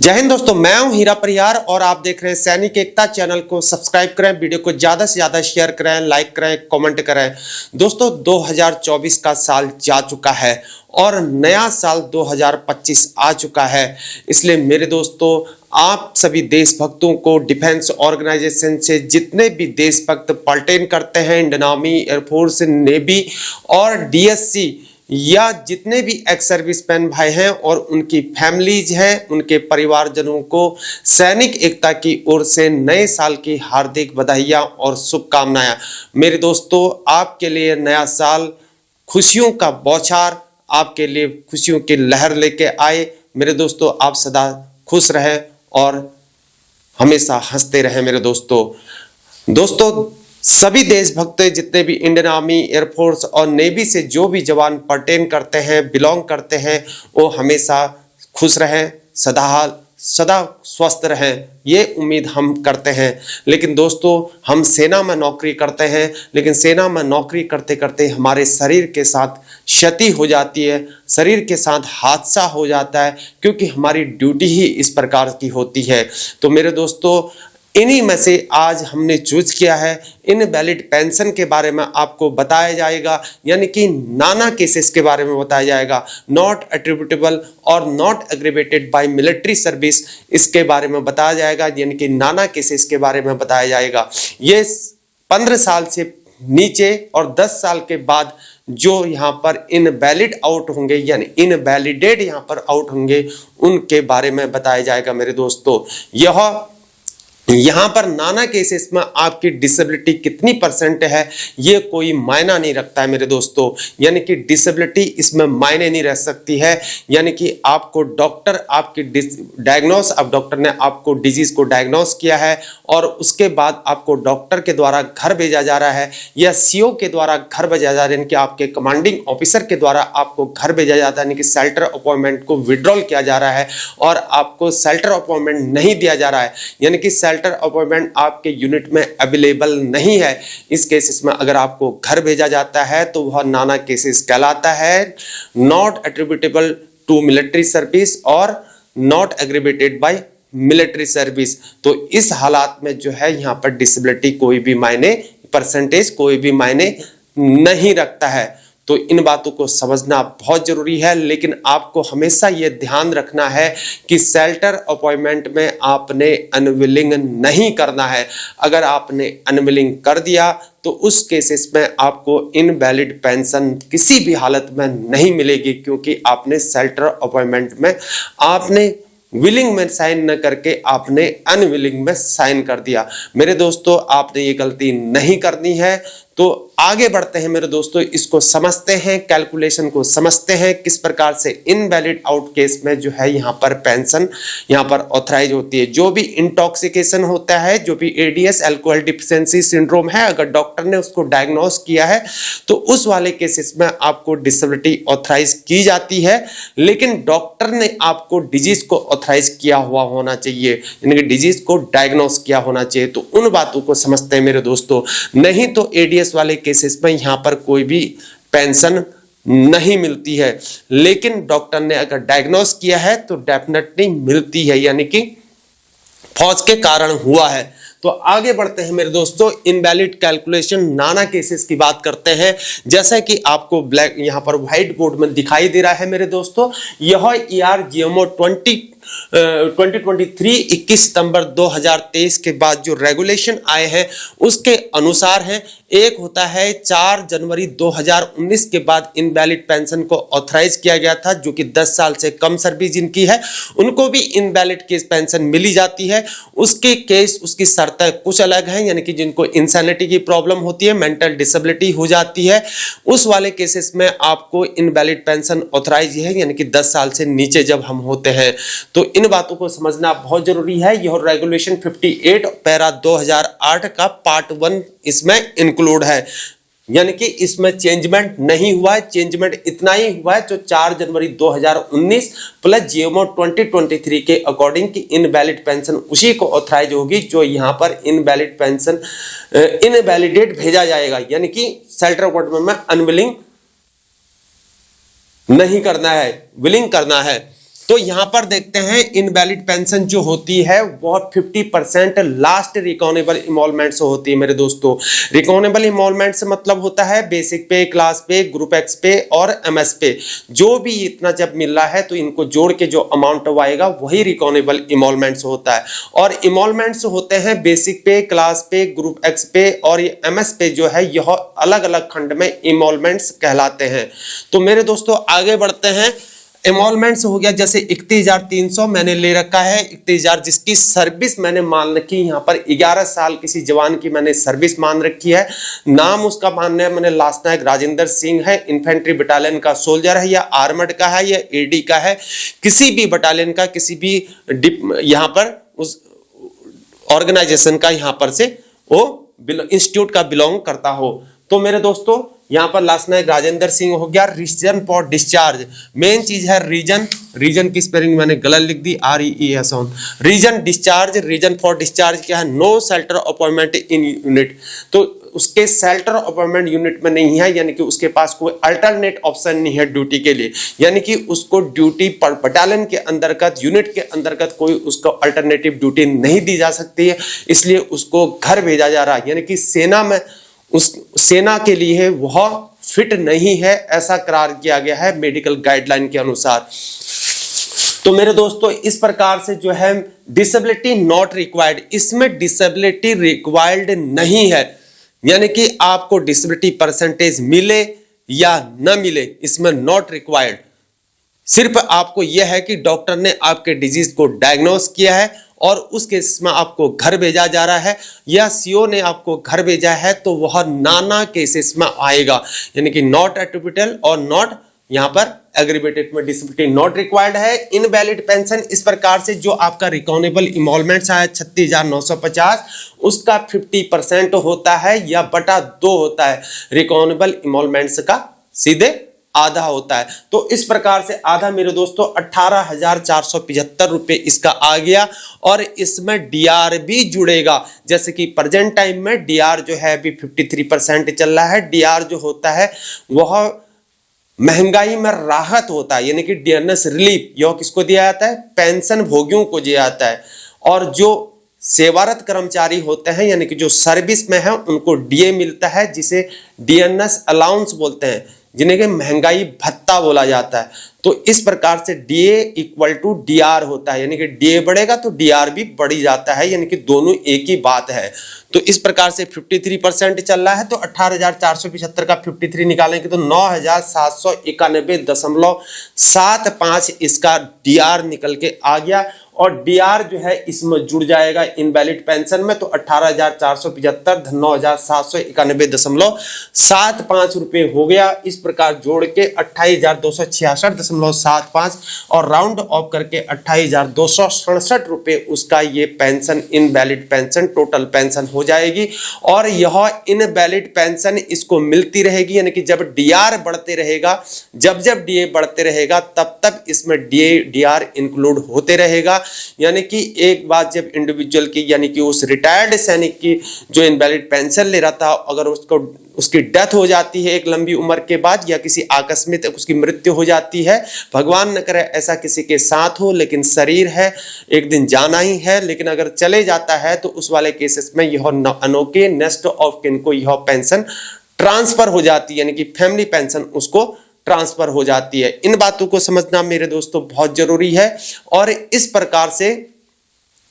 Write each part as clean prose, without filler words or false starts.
जय हिंद दोस्तों, मैं हूं हीरा परिहार और आप देख रहे हैं सैनिक एकता चैनल को। सब्सक्राइब करें, वीडियो को ज्यादा से ज्यादा शेयर करें, लाइक करें, कमेंट करें। दोस्तों 2024 का साल जा चुका है और नया साल 2025 आ चुका है। इसलिए मेरे दोस्तों, आप सभी देशभक्तों को, डिफेंस ऑर्गेनाइजेशन से जितने भी देशभक्त पर्टेन करते हैं, इंडियन आर्मी, एयरफोर्स, नेवी और डीएससी या जितने भी एक्स सर्विस मैन भाई हैं और उनकी फैमिलीज हैं, उनके परिवारजनों को सैनिक एकता की ओर से नए साल की हार्दिक बधाइयां और शुभकामनाएं। मेरे दोस्तों, आपके लिए नया साल खुशियों का बौछार, आपके लिए खुशियों की लहर लेके आए। मेरे दोस्तों, आप सदा खुश रहें और हमेशा हंसते रहें। मेरे दोस्तों सभी देशभक्त जितने भी इंडियन आर्मी, एयरफोर्स और नेवी से जो भी जवान पर्टेन करते हैं, बिलोंग करते हैं, वो हमेशा खुश रहें, सदा स्वस्थ रहें, ये उम्मीद हम करते हैं। लेकिन दोस्तों, हम सेना में नौकरी करते हैं, लेकिन सेना में नौकरी करते करते हमारे शरीर के साथ क्षति हो जाती है, शरीर के साथ हादसा हो जाता है, क्योंकि हमारी ड्यूटी ही इस प्रकार की होती है। तो मेरे दोस्तों, इन्हीं में से आज हमने चूज किया है, इनवैलिड पेंशन के बारे में आपको बताया जाएगा, यानी कि नाना केसेस के बारे में बताया जाएगा। नॉट एट्रीब्यूटेबल और not aggravated by military service, इसके बारे में बताया जाएगा, यानी कि नाना केसेस के बारे में बताया जाएगा। ये 15 साल से नीचे और 10 साल के बाद जो यहाँ पर इनवैलिड आउट होंगे, यानी इनवैलिडेड यहाँ पर आउट होंगे, उनके बारे में बताया जाएगा। मेरे दोस्तों, यहां पर नाना केसेस में आपकी डिसेबिलिटी कितनी परसेंट है ये कोई मायना नहीं रखता है मेरे दोस्तों, यानी कि डिसेबिलिटी इसमें मायने नहीं रह सकती है। यानी कि आपको डॉक्टर आपकी डायग्नोस, अब डॉक्टर ने आपको डिजीज को डायग्नोस किया है और उसके बाद आपको डॉक्टर के द्वारा घर भेजा जा रहा है या सीओ के द्वारा घर भेजा जा रहा है, यानी कि आपके कमांडिंग ऑफिसर के द्वारा आपको घर भेजा जाता है, यानी कि शेल्टर अपॉइंटमेंट को विड्रॉल किया जा रहा है और आपको शेल्टर अपॉइंटमेंट नहीं दिया जा रहा है, यानी कि शेल्टर अपॉइंटमेंट आपके यूनिट में अवेलेबल नहीं है। इस केसेस में अगर आपको घर भेजा जाता है तो वह नाना केसेस कहलाता है, not attributable to military service और not aggravated by military service. तो इस हालात में जो है यहाँ पर डिसेबिलिटी कोई भी मायने, परसेंटेज कोई भी मायने नहीं रखता है। तो इन बातों को समझना बहुत जरूरी है। लेकिन आपको हमेशा यह ध्यान रखना है कि शेल्टर अपॉइंटमेंट में आपने अनविलिंग नहीं करना है। अगर आपने अनविलिंग कर दिया तो उस केसेस में आपको इनवैलिड पेंशन किसी भी हालत में नहीं मिलेगी, क्योंकि आपने शेल्टर अपॉइंटमेंट में आपने विलिंग में साइन न करके आपने अनविलिंग में साइन कर दिया। मेरे दोस्तों, आपने ये गलती नहीं करनी है। तो आगे बढ़ते हैं मेरे दोस्तों, इसको समझते हैं, कैलकुलेशन को समझते हैं, किस प्रकार से इनवैलिड आउट केस में जो है यहाँ पर पेंशन यहाँ पर ऑथराइज होती है। जो भी इंटॉक्सिकेशन होता है, जो भी एडीएस अल्कोहल डिफिशिएंसी सिंड्रोम है, अगर डॉक्टर ने उसको डायग्नोस किया है तो उस वाले केसेस में आपको डिसेबिलिटी ऑथराइज की जाती है। लेकिन डॉक्टर ने आपको डिजीज को ऑथराइज किया हुआ होना चाहिए, यानी कि डिजीज को डायग्नोस किया होना चाहिए। तो उन बातों को समझते हैं मेरे दोस्तों, नहीं तो एडीएस वाले केसेस में यहां पर कोई भी पेंशन नहीं मिलती है। लेकिन डॉक्टर ने अगर डायग्नोस किया है तो डेफिनेटली मिलती है, यानी कि फौज के कारण हुआ है। तो आगे बढ़ते हैं मेरे दोस्तों, इनवैलिड कैलकुलेशन नाना केसेस की बात करते हैं। जैसा कि आपको ब्लैक यहां पर व्हाइट बोर्ड में दिखाई दे रहा है मेरे दोस्तों, यह ERGMO 2023 21 सितंबर 2023 के बाद जो रेगुलेशन आए हैं उसके अनुसार है। एक होता है 4 जनवरी 2019 के बाद इनवैलिड पेंशन को ऑथराइज किया गया था, जो कि 10 साल से कम सर्विस जिनकी है उनको भी इनवैलिड केस पेंशन मिली जाती है। उसके केस, उसकी शर्तें कुछ अलग हैं, यानी कि जिनको इंसैनिटी की प्रॉब्लम होती है, मेंटल डिसेबिलिटी हो जाती है, उस वाले केसेस में आपको इनवैलिड पेंशन ऑथराइज है, यानी कि 10 साल से नीचे जब हम होते हैं। तो इन बातों को समझना बहुत जरूरी है। यह रेगुलेशन 58 पैरा 2008 का पार्ट 1 इसमें इंक्लूड है, यानी कि इसमें चेंजमेंट नहीं हुआ है। चेंजमेंट इतना ही हुआ है जो 4 जनवरी 2019 प्लस GMO 2023 के अकॉर्डिंग की इनवैलिड पेंशन उसी को ऑथराइज होगी जो यहां पर इनवैलिड पेंशन इनवैलिडेट भेजा जाएगा, यानी कि शेल्टर अपॉइंटमेंट में अनविलिंग नहीं करना है, विलिंग करना है। तो यहां पर देखते हैं इनवैलिड पेंशन जो होती है वह 50% लास्ट रिकॉनेबल इमोलमेंट से होती है मेरे दोस्तों। रिकॉनेबल इमोलमेंट से मतलब होता है बेसिक पे, क्लास पे, ग्रुप एक्स पे और एमएस पे, जो भी इतना जब मिल रहा है तो इनको जोड़ के जो अमाउंट आएगा वही रिकॉनेबल इमोलमेंट होता है। और इमोलमेंट्स होते हैं बेसिक पे, क्लास पे, ग्रुप एक्स पे और एमएस पे जो है यह अलग अलग खंड में इमोलमेंट्स कहलाते हैं। तो मेरे दोस्तों आगे बढ़ते हैं। एमोलमेंट्स हो गया जैसे 31,300 मैंने ले रखा है, 31,000 जिसकी सर्विस मैंने मान रखी है, यहाँ पर 11 साल किसी जवान की मैंने सर्विस मान रखी है। नाम उसका मानना है मैंने लास्ट नायक राजेंद्र सिंह है, इन्फेंट्री बटालियन का सोल्जर है या आर्मर्ड का है या एडी का है, किसी भी बटालियन का, किसी भी यहाँ पर उस ऑर्गेनाइजेशन का यहाँ पर से वो इंस्टीट्यूट का बिलोंग करता हो। तो मेरे दोस्तों यहां पर लास्ट नायक राजेंद्र सिंह हो गया। रीजन फॉर डिस्चार्ज, मेन चीज है रीजन, रीजन की स्पेलिंग मैंने गलत लिख दी, REES on. Reason discharge, reason for discharge क्या है, no shelter appointment in unit, तो उसके शेल्टर अपॉइंटमेंट यूनिट में नहीं है, यानी कि उसके पास कोई अल्टरनेट ऑप्शन नहीं है ड्यूटी के लिए, यानी कि उसको ड्यूटी पर बटालियन के अंतर्गत, यूनिट के अंतर्गत कोई उसको अल्टरनेटिव ड्यूटी नहीं दी जा सकती है, इसलिए उसको घर भेजा जा रहा है, यानी कि सेना में उस सेना के लिए वह फिट नहीं है, ऐसा करार किया गया है मेडिकल गाइडलाइन के अनुसार। तो मेरे दोस्तों इस प्रकार से जो है डिसेबिलिटी नॉट रिक्वायर्ड, इसमें डिसेबिलिटी रिक्वायर्ड नहीं है, यानी कि आपको डिसेबिलिटी परसेंटेज मिले या न मिले इसमें नॉट रिक्वायर्ड। सिर्फ आपको यह है कि डॉक्टर ने आपके डिजीज को डायग्नोस किया है और उस केस में आपको घर भेजा जा रहा है या सीओ ने आपको घर भेजा है तो वह नाना केसेस में आएगा, यानी कि नॉट एट्रिब्यूटेबल और नॉट यहां पर एग्रीवेटेड में डिसेबिलिटी नॉट रिक्वायर्ड है। इनवैलिड पेंशन इस प्रकार से जो आपका रिकॉनेबल इमोलमेंट्स आया 36,950 उसका 50% होता है या बटा 2 होता है, रिकॉनेबल इमोलमेंट्स का सीधे आधा होता है। तो इस प्रकार से आधा मेरे दोस्तों 18,475 रुपए इसका आ गया और इसमें डीआर भी जुड़ेगा, जैसे कि प्रेजेंट टाइम में डीआर जो है अभी 53% चल रहा है। डीआर जो होता है वह महंगाई में राहत होता है, यानी कि डियरनेस रिलीफ, यह किसको दिया जाता है, पेंशन भोगियों को दिया जाता है। और जो सेवारत कर्मचारी होते हैं यानी कि जो सर्विस में है उनको डीए मिलता है, जिसे डियरनेस अलाउंस बोलते हैं, जिन्हें कि महंगाई भत्ता बोला जाता है। तो इस प्रकार से डीए इक्वल टू डीआर होता है, यानी कि डीए बढ़ेगा तो डीआर भी बढ़ जाता है, यानी कि दोनों एक ही बात है। तो इस प्रकार से 53% चल रहा है, तो 18,475 का 53 निकालेंगे तो 9,791.75 इसका डीआर निकल के आ गया। और डीआर जो है इसमें जुड़ जाएगा इनवैलिड पेंशन में, तो 18,475 9,791.75 रुपए हो गया। इस प्रकार जोड़ के 28,266.75 और राउंड ऑफ करके 28,267 रुपए उसका ये pension invalid pension total pension हो जाएगी। और यह इनवैलिड पेंशन इसको मिलती रहेगी, यानी कि जब डीआर बढ़ते रहेगा, जब जब डीए बढ़ते रहेगा तब तब इसमें डीआर इंक्लूड होते रहेगा। यानी कि एक बात जब इंडिविजुअल की, यानी कि उस रिटायर्ड सैनिक की जो इनवैलिड पेंशन ले रहा था, अगर उसको उसकी डेथ हो जाती है एक लंबी उम्र के बाद या किसी आकस्मिक उसकी मृत्यु हो जाती है, भगवान न करे ऐसा किसी के साथ हो, लेकिन शरीर है एक दिन जाना ही है, लेकिन अगर चले जाता है तो उस वाले केसेस में यह अनोखे नेक्स्ट ऑफ किन को यह पेंशन ट्रांसफर हो जाती है, यानी कि फैमिली पेंशन उसको ट्रांसफर हो जाती है। इन बातों को समझना मेरे दोस्तों बहुत जरूरी है। और इस प्रकार से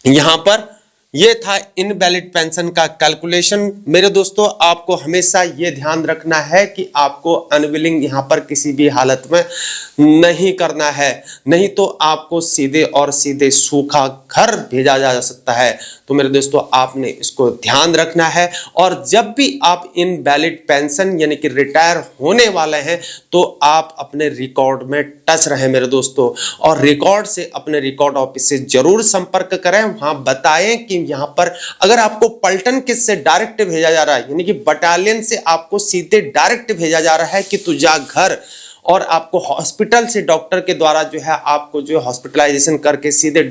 यहां पर ये था इनवैलिड पेंशन का कैलकुलेशन। मेरे दोस्तों आपको हमेशा ये ध्यान रखना है कि आपको अनविलिंग यहां पर किसी भी हालत में नहीं करना है, नहीं तो आपको सीधे और सीधे सूखा घर भेजा जा सकता है। तो मेरे दोस्तों आपने इसको ध्यान रखना है। और जब भी आप इनवैलिड पेंशन यानी कि रिटायर होने वाले हैं तो आप अपने रिकॉर्ड में टच रहें मेरे दोस्तों, और रिकॉर्ड से अपने रिकॉर्ड ऑफिस से जरूर संपर्क करें। वहां बताएं कि यहां पर अगर आपको पलटन किस से डायरेक्ट भेजा जा रहा है, यानी कि बटालियन से आपको सीधे डायरेक्ट भेजा जा रहा है कि तू जा घर, और आपको हॉस्पिटल से डॉक्टर के द्वारा जो है आपको जो हॉस्पिटलाइजेशन करके सीधे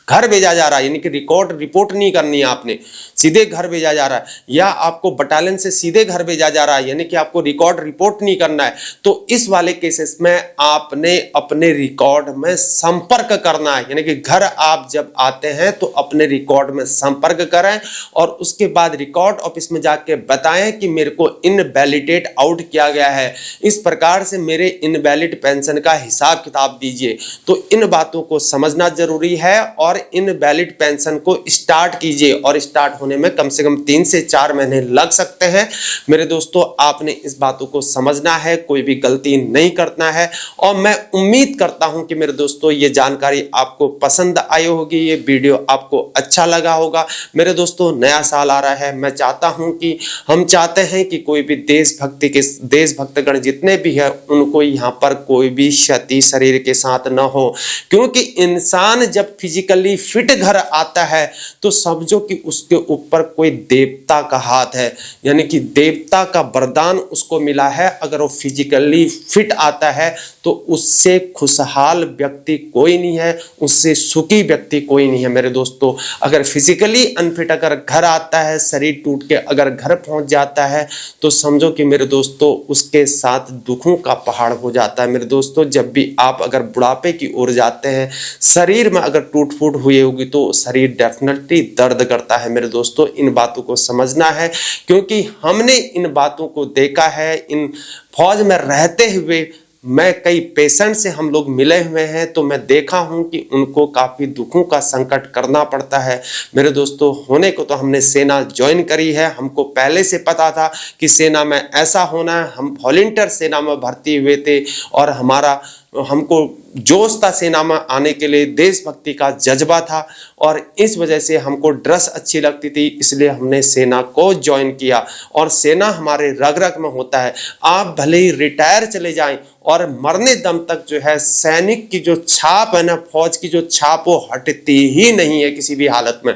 घर भेजा जा रहा है, यानी कि रिपोर्ट नहीं करनी है आपने, सीधे घर भेजा जा रहा है, या आपको बटालियन से सीधे घर भेजा जा रहा है, यानी कि आपको रिपोर्ट नहीं करना है, तो इस वाले केसेस में आपने अपने रिकॉर्ड में संपर्क करना है। यानी कि घर आप जब आते हैं तो अपने रिकॉर्ड में संपर्क करें और उसके बाद रिकॉर्ड ऑफिस में जाके बताएं कि मेरे को इनवैलिडेट आउट किया गया है, इस प्रकार से मेरे इनवैलिड पेंशन का हिसाब किताब दीजिए। तो इन बातों को समझना जरूरी है और इनवैलिड पेंशन को स्टार्ट कीजिए, और स्टार्ट होने में कम से कम 3 से 4 महीने लग सकते हैं। मेरे दोस्तों, आपने इस बातों को समझना है, कोई भी गलती नहीं करना है। और मैं उम्मीद करता हूं कि मेरे दोस्तों ये जानकारी आपको पसंद आई होगी, ये वीडियो आपको अच्छा लगा होगा। मेरे दोस्तों, नया साल आ रहा है, मैं चाहता हूं कि हम चाहते हैं कि कोई भी देशभक्तगण जितने भी है उनको यहाँ पर कोई भी क्षति शरीर के साथ न हो, क्योंकि इंसान जब फिजिकली फिट घर आता है तो समझो कि उसके ऊपर कोई देवता का हाथ है, यानी कि देवता का वरदान उसको मिला है। अगर वो फिजिकली फिट आता है तो उससे खुशहाल व्यक्ति कोई नहीं है, उससे सुखी व्यक्ति कोई नहीं है। मेरे दोस्तों, अगर फिजिकली अनफिट अगर घर आता है, शरीर टूट के अगर घर पहुंच जाता है, तो समझो कि मेरे दोस्तों उसके साथ दुखों का पहाड़ हो जाता है। मेरे दोस्तों, जब भी आप अगर बुढ़ापे की ओर जाते हैं, शरीर में अगर टूट फूट हुई होगी तो शरीर डेफिनेटली दर्द करता है। मेरे दोस्तों, इन बातों को समझना है, क्योंकि हमने इन बातों को देखा है। इन फौज में रहते हुए मैं कई पेशेंट से हम लोग मिले हुए हैं, तो मैं देखा हूं कि उनको काफी दुखों का संकट करना पड़ता है। मेरे दोस्तों, होने को तो हमने सेना ज्वाइन करी है, हमको पहले से पता था कि सेना में ऐसा होना है। हम वॉलंटियर सेना में भर्ती हुए थे और हमको जोश था सेना में आने के लिए, देशभक्ति का जज्बा था, और इस वजह से हमको ड्रेस अच्छी लगती थी, इसलिए हमने सेना को ज्वाइन किया। और सेना हमारे रग रग में होता है। आप भले ही रिटायर चले जाएं और मरने दम तक जो है सैनिक की जो छाप है ना, फौज की जो छाप, वो हटती ही नहीं है किसी भी हालत में।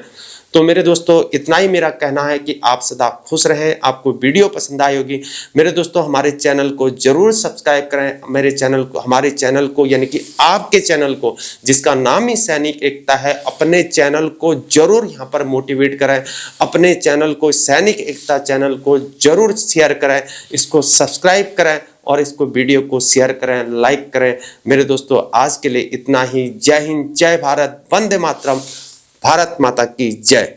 तो मेरे दोस्तों, इतना ही मेरा कहना है कि आप सदा खुश रहें। आपको वीडियो पसंद आई होगी। मेरे दोस्तों, हमारे चैनल को जरूर सब्सक्राइब करें। हमारे चैनल को यानी कि आपके चैनल को, जिसका नाम ही सैनिक एकता है, अपने चैनल को जरूर यहाँ पर मोटिवेट करें। अपने चैनल को, सैनिक एकता चैनल को जरूर शेयर करें, इसको सब्सक्राइब करें और इसको वीडियो को शेयर करें, लाइक करें। मेरे दोस्तों, आज के लिए इतना ही। जय हिंद, जय भारत, वंदे मातरम, भारत माता की जय।